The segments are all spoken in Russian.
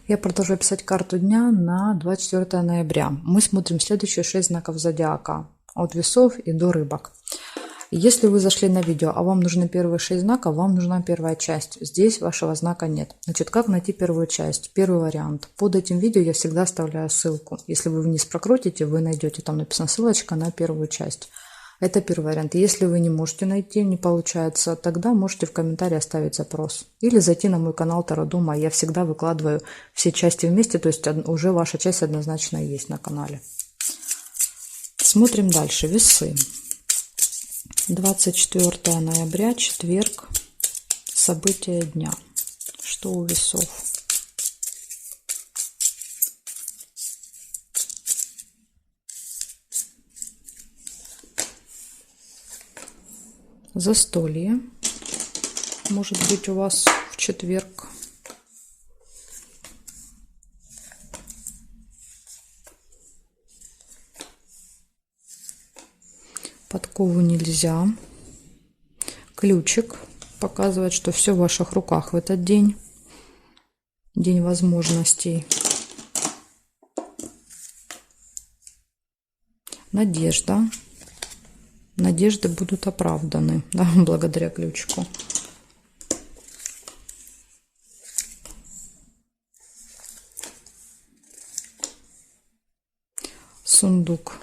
Я продолжаю писать карту дня на 24 ноября. Мы смотрим следующие 6 знаков зодиака. От весов и до рыбок. Если вы зашли на видео, а вам нужны первые 6 знаков, вам нужна первая часть. Здесь вашего знака нет. Значит, как найти первую часть? Первый вариант. Под этим видео я всегда оставляю ссылку. Если вы вниз прокрутите, вы найдете, там написана ссылочка на первую часть. Это первый вариант. Если вы не можете найти, не получается, тогда можете в комментарии оставить запрос. Или зайти на мой канал Таро Дома. Я всегда выкладываю все части вместе, то есть уже ваша часть однозначно есть на канале. Смотрим дальше. Весы. 24 ноября, четверг. События дня. Что у весов? Застолье может быть у вас в четверг. Подкову нельзя. Ключик показывает, что все в ваших руках в этот день. День возможностей. Надежда. Надежды будут оправданы, да, благодаря ключику. Сундук.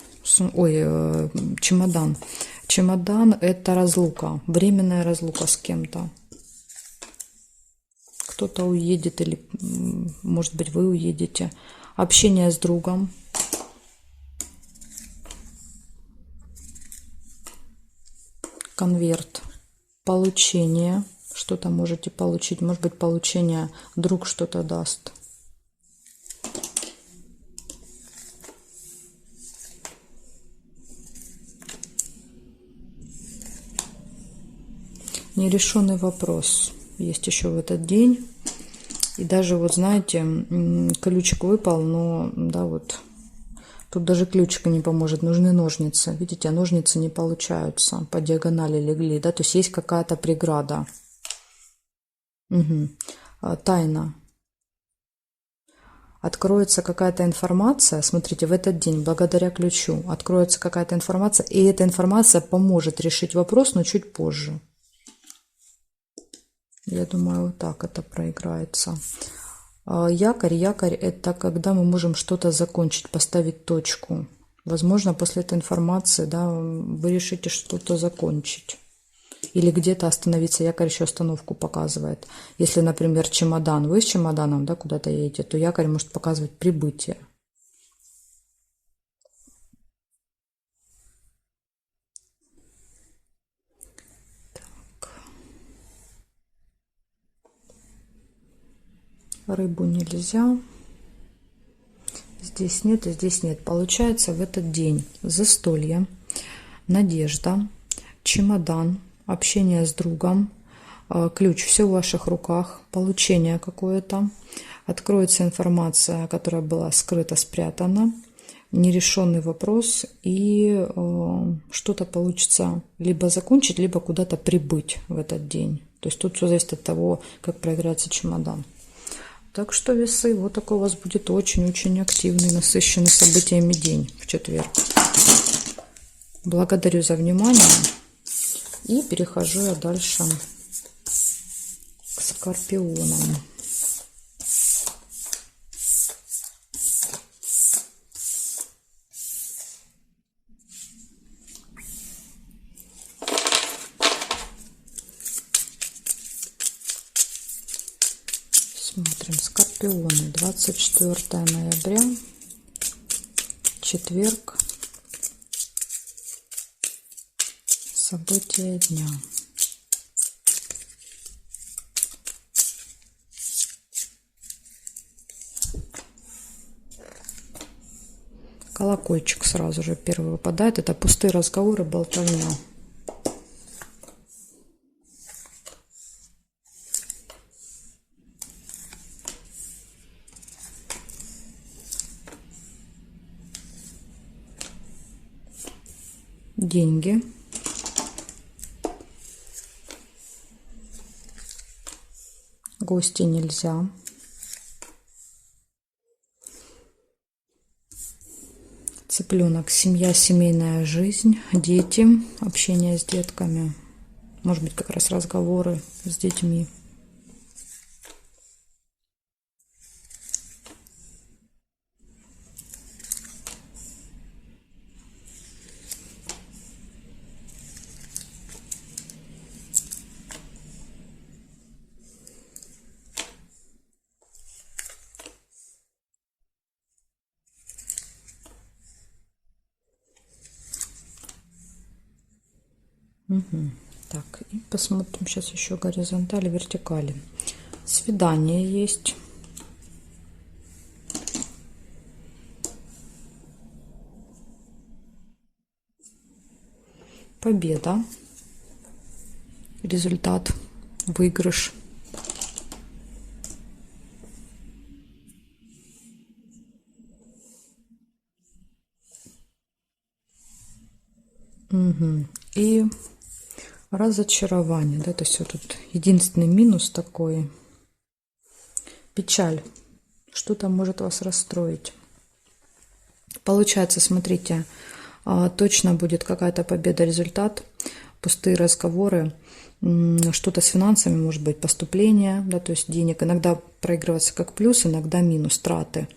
Чемодан. Чемодан – это разлука, временная разлука с кем-то. Кто-то уедет или, может быть, вы уедете. Общение с другом. Конверт. Получение. Что-то можете получить. Может быть, получение, друг что-то даст. Нерешенный вопрос есть еще в этот день. И даже, вот знаете, ключик выпал, но, да, вот, тут даже ключик не поможет, нужны ножницы. Видите, ножницы не получаются, по диагонали легли, да, то есть есть какая-то преграда. Угу. Тайна. Откроется какая-то информация, смотрите, в этот день, благодаря ключу, откроется какая-то информация, и эта информация поможет решить вопрос, но чуть позже. Я думаю, вот так это проиграется. Якорь. Якорь – это когда мы можем что-то закончить, поставить точку. Возможно, после этой информации, да, вы решите что-то закончить. Или где-то остановиться. Якорь еще остановку показывает. Если, например, чемодан, вы с чемоданом, да, куда-то едете, то якорь может показывать прибытие. Рыбу нельзя. Здесь нет и здесь нет. Получается в этот день застолье, надежда, чемодан, общение с другом, ключ, все в ваших руках, получение какое-то. Откроется информация, которая была скрыта, спрятана, нерешенный вопрос, и что-то получится либо закончить, либо куда-то прибыть в этот день. То есть тут все зависит от того, как проиграется чемодан. Так что весы, вот такой у вас будет очень-очень активный, насыщенный событиями день в четверг. Благодарю за внимание. И перехожу я дальше к скорпионам. Смотрим, скорпионы, 24 ноября, четверг, события дня. Колокольчик сразу же первый выпадает, это пустые разговоры, болтовня. Деньги. Гости нельзя. Цыпленок, семья, семейная жизнь, дети, общение с детками. Может быть, как раз разговоры с детьми. Угу. Так, и посмотрим сейчас еще горизонтали, вертикали. Свидание есть. Победа. Результат. Выигрыш. Угу. И разочарование. Да, это все тут единственный минус такой. Печаль. Что-то может вас расстроить. Получается, смотрите, точно будет какая-то победа, результат, пустые разговоры, что-то с финансами, может быть, поступление, да, то есть денег. Иногда проигрывается как плюс, иногда минус, траты.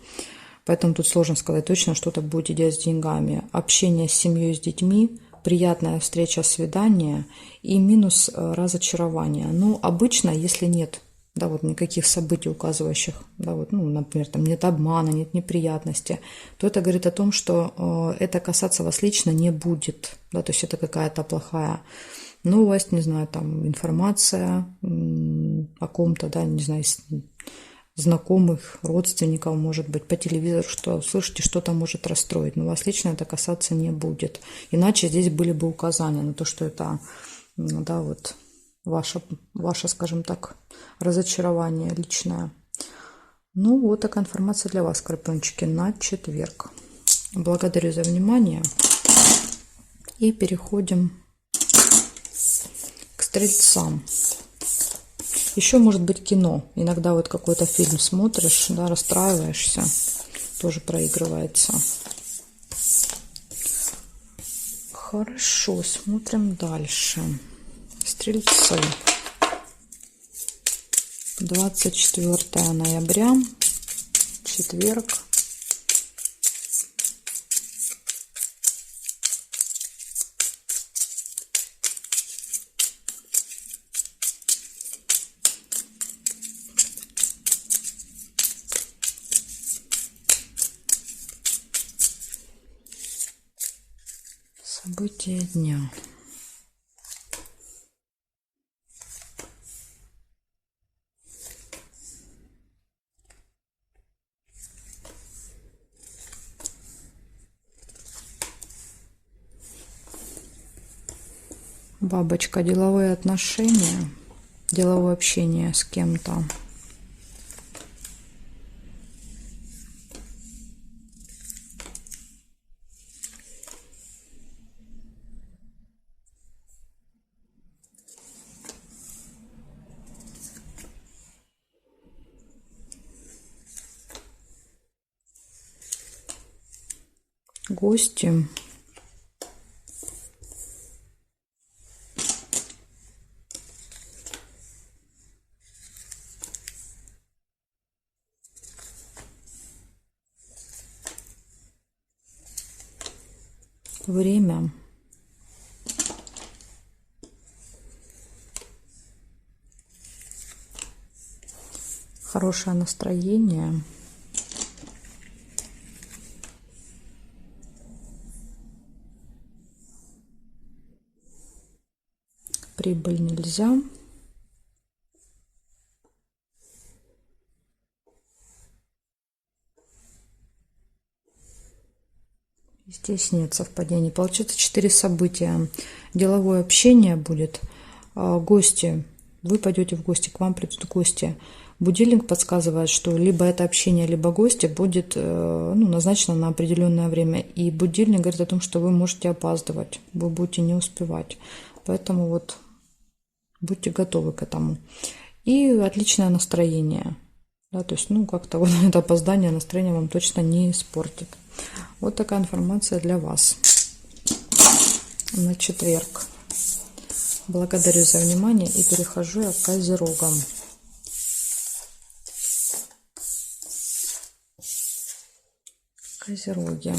Поэтому тут сложно сказать точно, что-то будете делать с деньгами. Общение с семьей, с детьми, приятная встреча, свидание и минус разочарование. Ну, обычно, если нет, да, вот никаких событий, указывающих, да, вот, ну, например, там нет обмана, нет неприятности, то это говорит о том, что это касаться вас лично не будет, да, то есть это какая-то плохая новость, не знаю, там информация о ком-то, да, не знаю, знакомых, родственников, может быть, по телевизору, что слышите, что-то может расстроить, но вас лично это касаться не будет. Иначе здесь были бы указания на то, что это, да, вот ваше, скажем так, разочарование личное. Ну, вот такая информация для вас, скорпиончики, на четверг. Благодарю за внимание. И переходим к стрельцам. Еще может быть кино. Иногда вот какой-то фильм смотришь, да, расстраиваешься, тоже проигрывается. Хорошо, смотрим дальше. Стрельцы. 24 ноября, четверг. События дня. Бабочка, деловые отношения, деловое общение с кем-то. Гости. Время. Хорошее настроение. Прибыль нельзя. Здесь нет совпадений. Получается 4 события. Деловое общение будет. Гости. Вы пойдете в гости, к вам придут гости. Будильник подсказывает, что либо это общение, либо гости будет назначено на определенное время. И будильник говорит о том, что вы можете опаздывать, вы будете не успевать. Поэтому вот будьте готовы к этому. И отличное настроение. Да, то есть, ну, как-то вот это опоздание настроение вам точно не испортит. Вот такая информация для вас на четверг. Благодарю за внимание и перехожу я к козерогам. Козероги.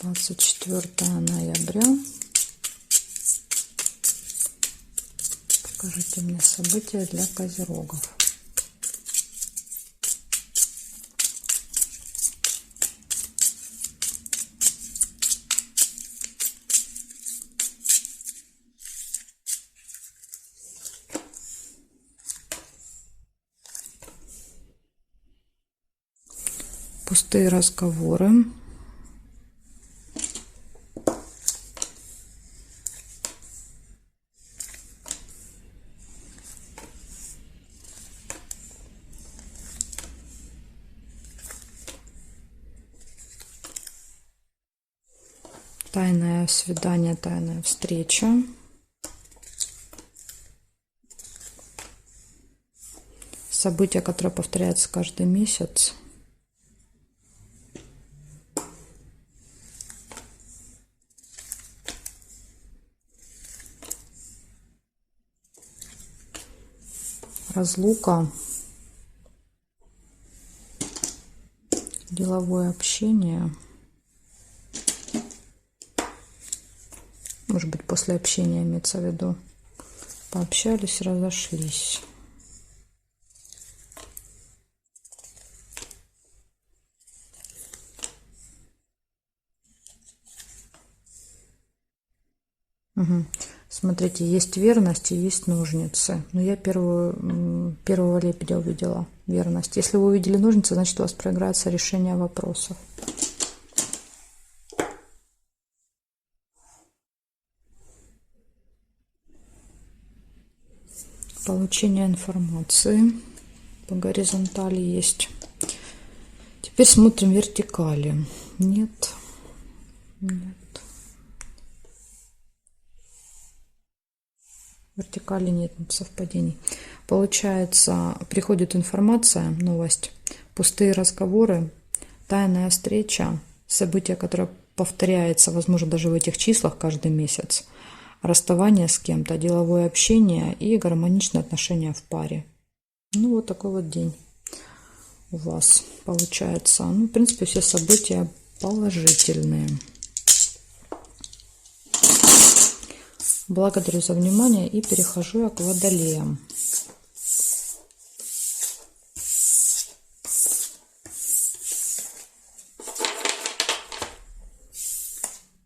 Двадцать 24 ноября. Покажите мне события для козерогов. Пустые разговоры. Тайное свидание, тайная встреча. События, которые повторяются каждый месяц. Разлука. Деловое общение. Может быть, после общения имеется в виду. Пообщались, разошлись. Угу. Смотрите, есть верность и есть ножницы. Но я первого лебедя увидела. Верность. Если вы увидели ножницы, значит, у вас проиграется решение вопросов. Получение информации. По горизонтали есть. Теперь смотрим вертикали. Нет. Нет. Вертикали нет совпадений. Получается, приходит информация, новость, пустые разговоры, тайная встреча, событие, которое повторяется, возможно, даже в этих числах каждый месяц, расставание с кем-то, деловое общение и гармоничные отношения в паре. Ну, вот такой вот день у вас получается. Ну, в принципе, все события положительные. Благодарю за внимание и перехожу я к водолеям.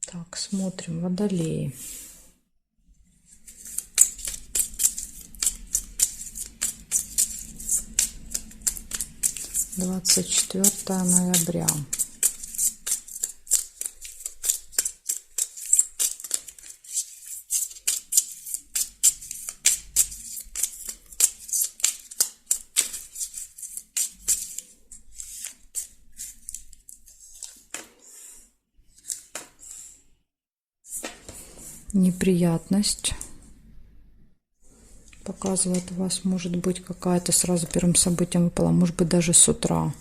Так, смотрим водолеи. Двадцать 24 ноября. Неприятность показывает, у вас может быть какая-то сразу первым событием выпала, может быть даже с утра.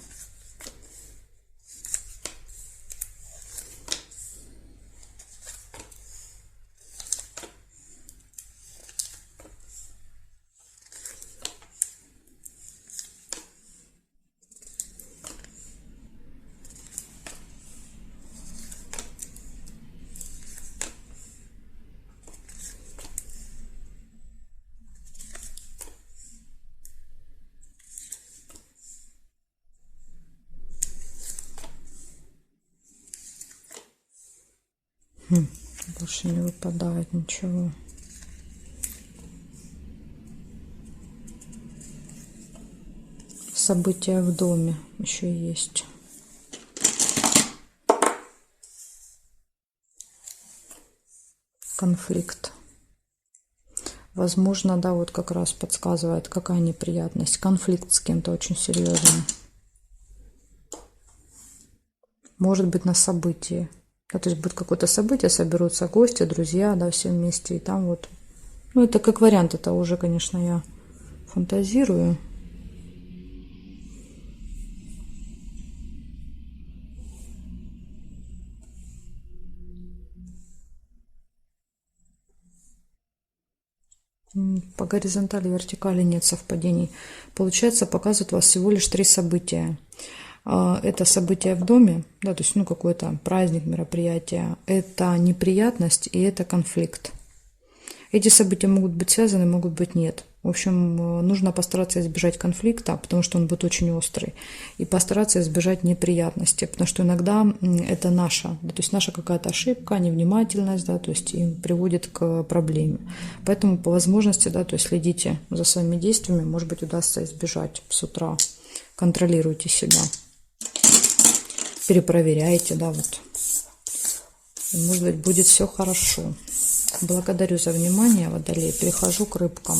Больше не выпадает ничего. События в доме еще есть. Конфликт. Возможно, да, вот как раз подсказывает, какая неприятность. Конфликт с кем-то очень серьезный. Может быть, на событии. Да, то есть будет какое-то событие, соберутся гости, друзья, да, все вместе. И там вот, ну, это как вариант, это уже, конечно, я фантазирую. По горизонтали и вертикали нет совпадений. Получается, показывает у вас всего лишь 3 события. Это событие в доме, да, то есть, ну, какой-то праздник, мероприятие. Это неприятность и это конфликт. Эти события могут быть связаны, могут быть нет. В общем, нужно постараться избежать конфликта, потому что он будет очень острый. И постараться избежать неприятности, потому что иногда это наша, да, то есть наша какая-то ошибка, невнимательность, да, то есть и приводит к проблеме. Поэтому по возможности, да, то есть следите за своими действиями, может быть, удастся избежать с утра. Контролируйте себя, перепроверяйте, да, вот. И, может быть, будет все хорошо. Благодарю за внимание, Водолей. Перехожу к рыбкам.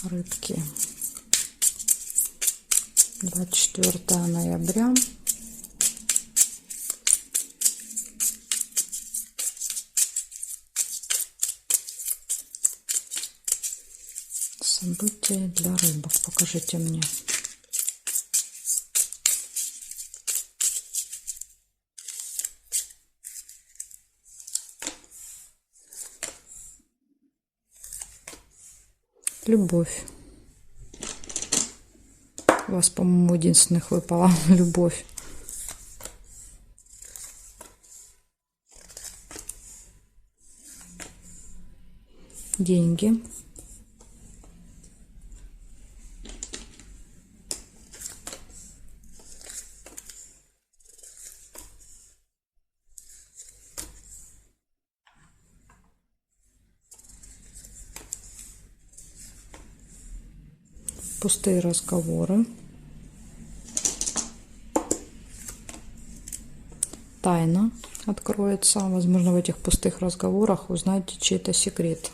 Рыбки. 24 ноября. События для рыбок. Покажите мне. Любовь. У вас, по-моему, единственных выпала любовь. Деньги. Пустые разговоры. Тайна откроется. Возможно, в этих пустых разговорах узнаете чей-то секрет.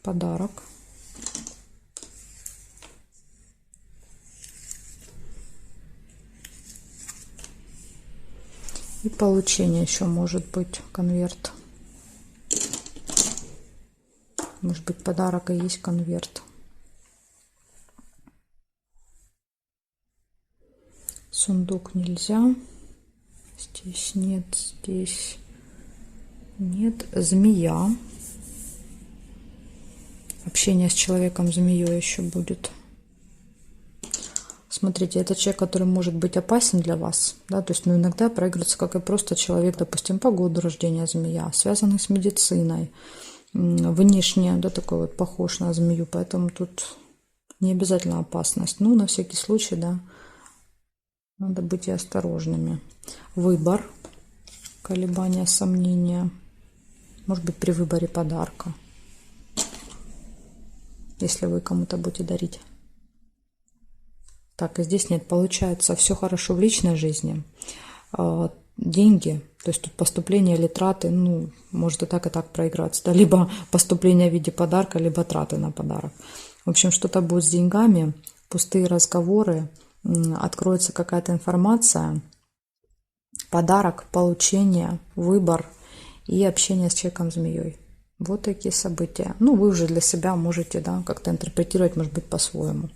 Подарок. И получение еще может быть, конверт. Может быть, подарок и есть конверт. Сундук нельзя. Здесь нет, здесь нет. Змея. Общение с человеком-змеей еще будет. Смотрите, это человек, который может быть опасен для вас, да, то есть, ну, иногда проигрывается, как и просто человек, допустим, по году рождения змея, связанный с медициной, внешне, да, такой вот похож на змею, поэтому тут не обязательно опасность, ну, на всякий случай, да, надо быть и осторожными. Выбор, колебания, сомнения, может быть, при выборе подарка, если вы кому-то будете дарить. Так, и здесь нет, получается, все хорошо в личной жизни. Деньги, то есть тут поступление или траты, ну, может и так проиграться. Да? Либо поступление в виде подарка, либо траты на подарок. В общем, что-то будет с деньгами, пустые разговоры, откроется какая-то информация, подарок, получение, выбор и общение с человеком-змеей. Вот такие события. Ну, вы уже для себя можете, да, как-то интерпретировать, может быть, по-своему.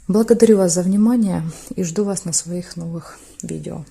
Благодарю вас за внимание и жду вас на своих новых видео.